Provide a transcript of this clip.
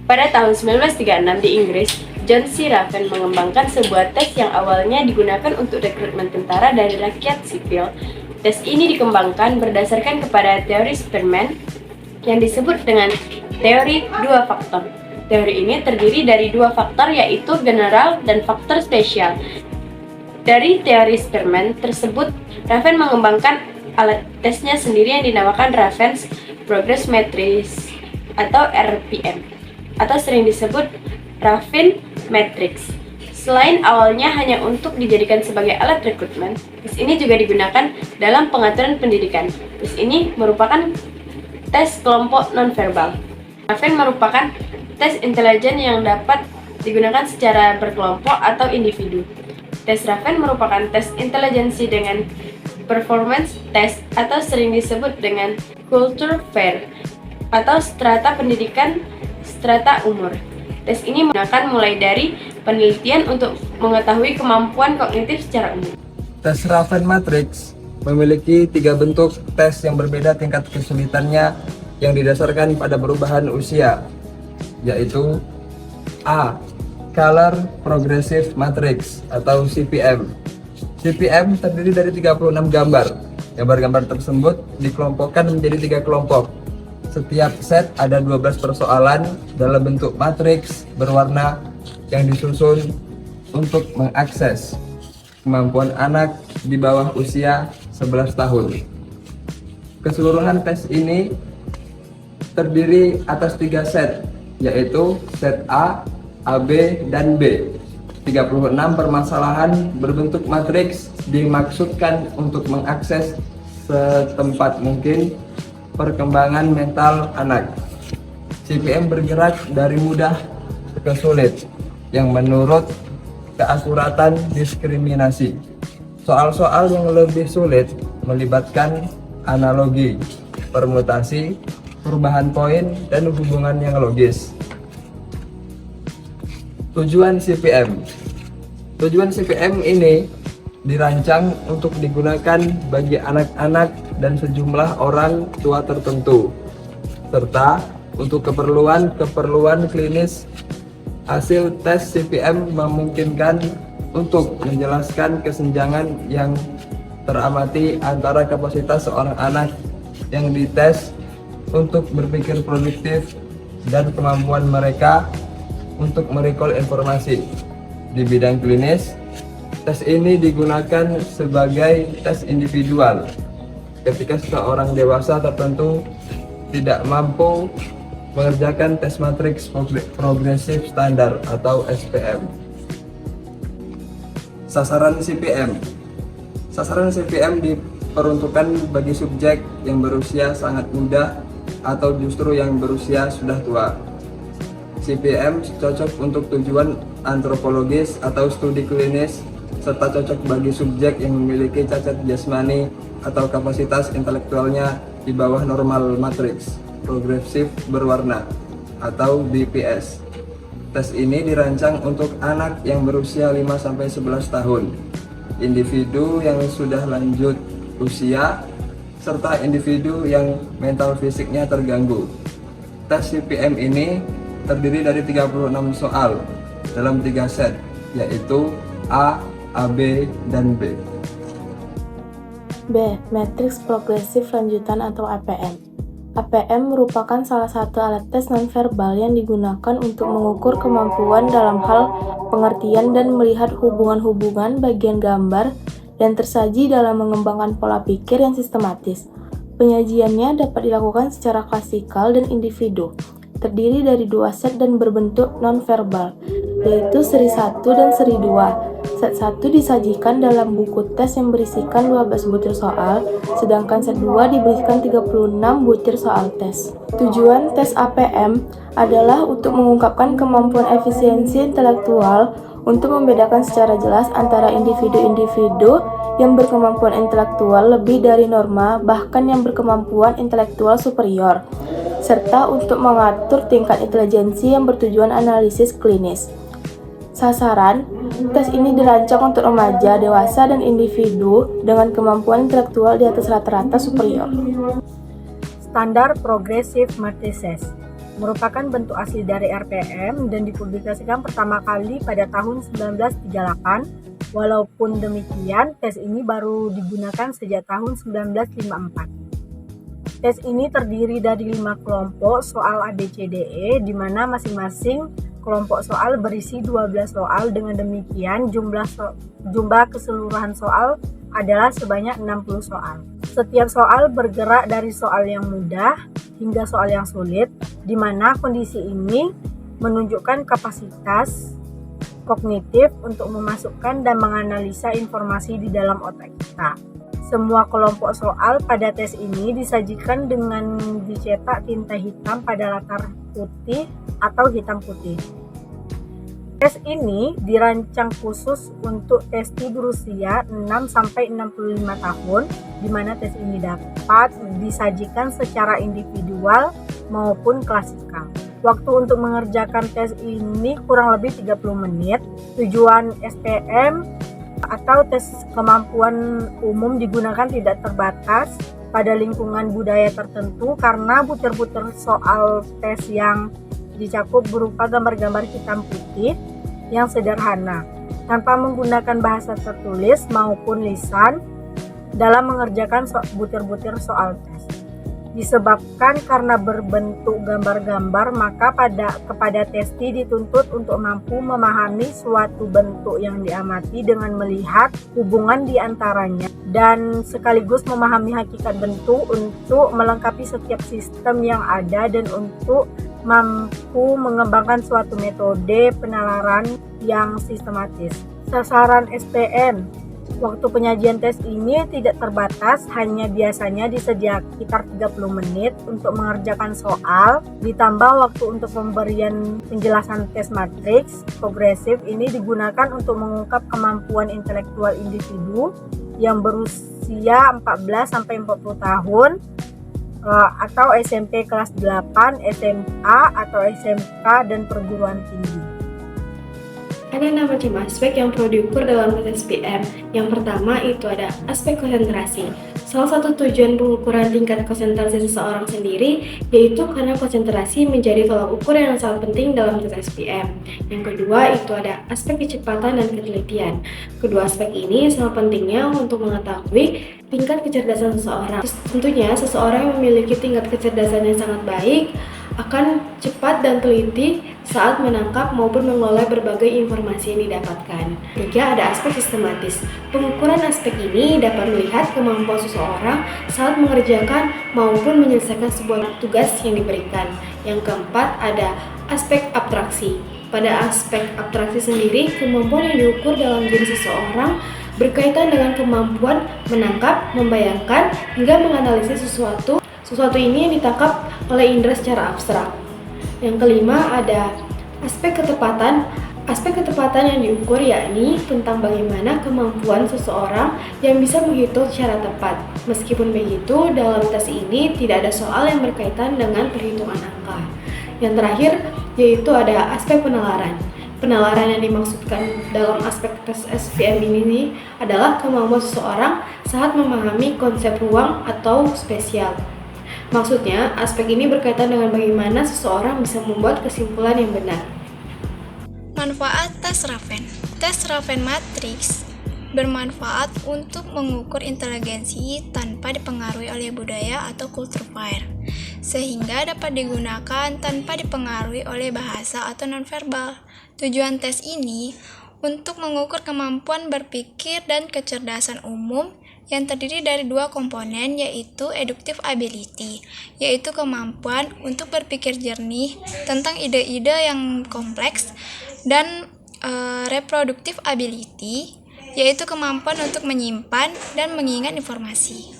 Pada tahun 1936 di Inggris, John C. Raven mengembangkan sebuah tes yang awalnya digunakan untuk rekrutmen tentara dari rakyat sipil. Tes ini dikembangkan berdasarkan kepada teori Spearman yang disebut dengan teori dua faktor. Teori ini terdiri dari dua faktor, yaitu general dan faktor spesial. Dari teori Spearman tersebut, Raven mengembangkan alat tesnya sendiri yang dinamakan Raven's Progress Matrix atau RPM, atau sering disebut Raven Matrix. Selain awalnya hanya untuk dijadikan sebagai alat rekrutmen, tes ini juga digunakan dalam pengaturan pendidikan. Tes ini merupakan tes kelompok nonverbal. Raven merupakan tes intelijen yang dapat digunakan secara berkelompok atau individu. Tes Raven merupakan tes intelijensi dengan performance test atau sering disebut dengan culture fair atau strata pendidikan, strata umur. Tes ini menggunakan mulai dari penelitian untuk mengetahui kemampuan kognitif secara umum. Tes Raven Matrix memiliki 3 bentuk tes yang berbeda tingkat kesulitannya yang didasarkan pada perubahan usia, yaitu A. Color Progressive Matrix atau CPM. CPM terdiri dari 36 gambar. Gambar-gambar tersebut dikelompokkan menjadi 3 kelompok. Setiap set ada 12 persoalan dalam bentuk matriks berwarna yang disusun untuk mengakses kemampuan anak di bawah usia 11 tahun. Keseluruhan tes ini terdiri atas 3 set, yaitu set A, AB, dan B. 36 permasalahan berbentuk matriks dimaksudkan untuk mengakses setempat mungkin perkembangan mental anak. CPM bergerak dari mudah ke sulit, yang menurut keakuratan diskriminasi. Soal-soal yang lebih sulit melibatkan analogi, permutasi, perubahan poin, dan hubungan yang logis. Tujuan CPM. Tujuan CPM ini dirancang untuk digunakan bagi anak-anak dan sejumlah orang tua tertentu, serta untuk keperluan klinis. Hasil tes CPM memungkinkan untuk menjelaskan kesenjangan yang teramati antara kapasitas seorang anak yang dites untuk berpikir produktif dan kemampuan mereka untuk merecall informasi. Di bidang klinis, tes ini digunakan sebagai tes individual ketika seorang dewasa tertentu tidak mampu mengerjakan tes matriks progresif standar atau SPM. Sasaran CPM. Sasaran CPM diperuntukkan bagi subjek yang berusia sangat muda atau justru yang berusia sudah tua. CPM cocok untuk tujuan antropologis atau studi klinis, serta cocok bagi subjek yang memiliki cacat jasmani atau kapasitas intelektualnya di bawah normal matriks progresif berwarna atau BPS. Tes ini dirancang untuk anak yang berusia 5-11 tahun, individu yang sudah lanjut usia, serta individu yang mental fisiknya terganggu. Tes CPM ini terdiri dari 36 soal dalam 3 set, yaitu A, AB, dan B. B. Matriks Progresif Lanjutan atau APM. APM merupakan salah satu alat tes nonverbal yang digunakan untuk mengukur kemampuan dalam hal pengertian dan melihat hubungan-hubungan bagian gambar yang tersaji dalam mengembangkan pola pikir yang sistematis. Penyajiannya dapat dilakukan secara klasikal dan individu, terdiri dari 2 set dan berbentuk nonverbal, yaitu seri 1 dan seri 2. Set 1 disajikan dalam buku tes yang berisikan 12 butir soal, sedangkan set 2 diberisikan 36 butir soal tes. Tujuan tes APM adalah untuk mengungkapkan kemampuan efisiensi intelektual untuk membedakan secara jelas antara individu-individu yang berkemampuan intelektual lebih dari norma, bahkan yang berkemampuan intelektual superior, serta untuk mengatur tingkat intelijensi yang bertujuan analisis klinis. Sasaran, tes ini dirancang untuk remaja, dewasa, dan individu dengan kemampuan intelektual di atas rata-rata superior. Standar Progressive Matrices. merupakan bentuk asli dari RPM dan dipublikasikan pertama kali pada tahun 1938. Walaupun demikian, tes ini baru digunakan sejak tahun 1954. Tes ini terdiri dari 5 kelompok soal ABCDE, di mana masing-masing kelompok soal berisi 12 soal. Dengan demikian, jumlah keseluruhan soal adalah sebanyak 60 soal. Setiap soal bergerak dari soal yang mudah hingga soal yang sulit, di mana kondisi ini menunjukkan kapasitas kognitif untuk memasukkan dan menganalisa informasi di dalam otak kita. Semua kelompok soal pada tes ini disajikan dengan dicetak tinta hitam pada latar putih atau hitam putih. Tes ini dirancang khusus untuk testi berusia 6-65 tahun, di mana tes ini dapat disajikan secara individual maupun klasikal. Waktu untuk mengerjakan tes ini kurang lebih 30 menit. Tujuan SPM atau tes kemampuan umum digunakan tidak terbatas pada lingkungan budaya tertentu karena butir-butir soal tes yang dicakup berupa gambar-gambar hitam putih yang sederhana, tanpa menggunakan bahasa tertulis maupun lisan dalam mengerjakan butir-butir soal tes. Disebabkan karena berbentuk gambar-gambar, maka kepada testi dituntut untuk mampu memahami suatu bentuk yang diamati dengan melihat hubungan di antaranya dan sekaligus memahami hakikat bentuk untuk melengkapi setiap sistem yang ada dan untuk mampu mengembangkan suatu metode penalaran yang sistematis. Sasaran SPM. Waktu penyajian tes ini tidak terbatas, hanya biasanya disediakan sekitar 30 menit untuk mengerjakan soal, ditambah waktu untuk pemberian penjelasan tes matriks progresif. Ini digunakan untuk mengungkap kemampuan intelektual individu yang berusia 14-40 tahun, atau SMP kelas 8, SMA atau SMK dan perguruan tinggi. Ada 6 macam aspek yang perlu diukur dalam tes SPM. Yang pertama itu ada aspek konsentrasi. Salah satu tujuan pengukuran tingkat konsentrasi seseorang sendiri yaitu karena konsentrasi menjadi tolak ukur yang sangat penting dalam tes SPM. Yang kedua itu ada aspek kecepatan dan ketelitian. Kedua aspek ini sangat pentingnya untuk mengetahui tingkat kecerdasan seseorang. Tentunya seseorang yang memiliki tingkat kecerdasan yang sangat baik akan cepat dan teliti saat menangkap maupun mengolah berbagai informasi yang didapatkan. Ketiga, ada aspek sistematis. Pengukuran aspek ini dapat melihat kemampuan seseorang saat mengerjakan maupun menyelesaikan sebuah tugas yang diberikan. Yang keempat, ada aspek abstraksi. Pada aspek abstraksi sendiri, kemampuan yang diukur dalam diri seseorang berkaitan dengan kemampuan menangkap, membayangkan, hingga menganalisis sesuatu ini yang ditangkap oleh indera secara abstrak. Yang kelima ada aspek ketepatan. Aspek ketepatan yang diukur yakni tentang bagaimana kemampuan seseorang yang bisa menghitung secara tepat. Meskipun begitu, dalam tes ini tidak ada soal yang berkaitan dengan perhitungan angka. Yang terakhir yaitu ada aspek penalaran. Penalaran yang dimaksudkan dalam aspek tes SPM ini adalah kemampuan seseorang saat memahami konsep ruang atau spesial. Maksudnya, aspek ini berkaitan dengan bagaimana seseorang bisa membuat kesimpulan yang benar. Manfaat tes Raven. Tes Raven Matrix bermanfaat untuk mengukur inteligensi tanpa dipengaruhi oleh budaya atau culture fire, sehingga dapat digunakan tanpa dipengaruhi oleh bahasa atau nonverbal. Tujuan tes ini untuk mengukur kemampuan berpikir dan kecerdasan umum yang terdiri dari 2 komponen, yaitu eductive ability, yaitu kemampuan untuk berpikir jernih tentang ide-ide yang kompleks, dan reproductive ability, yaitu kemampuan untuk menyimpan dan mengingat informasi.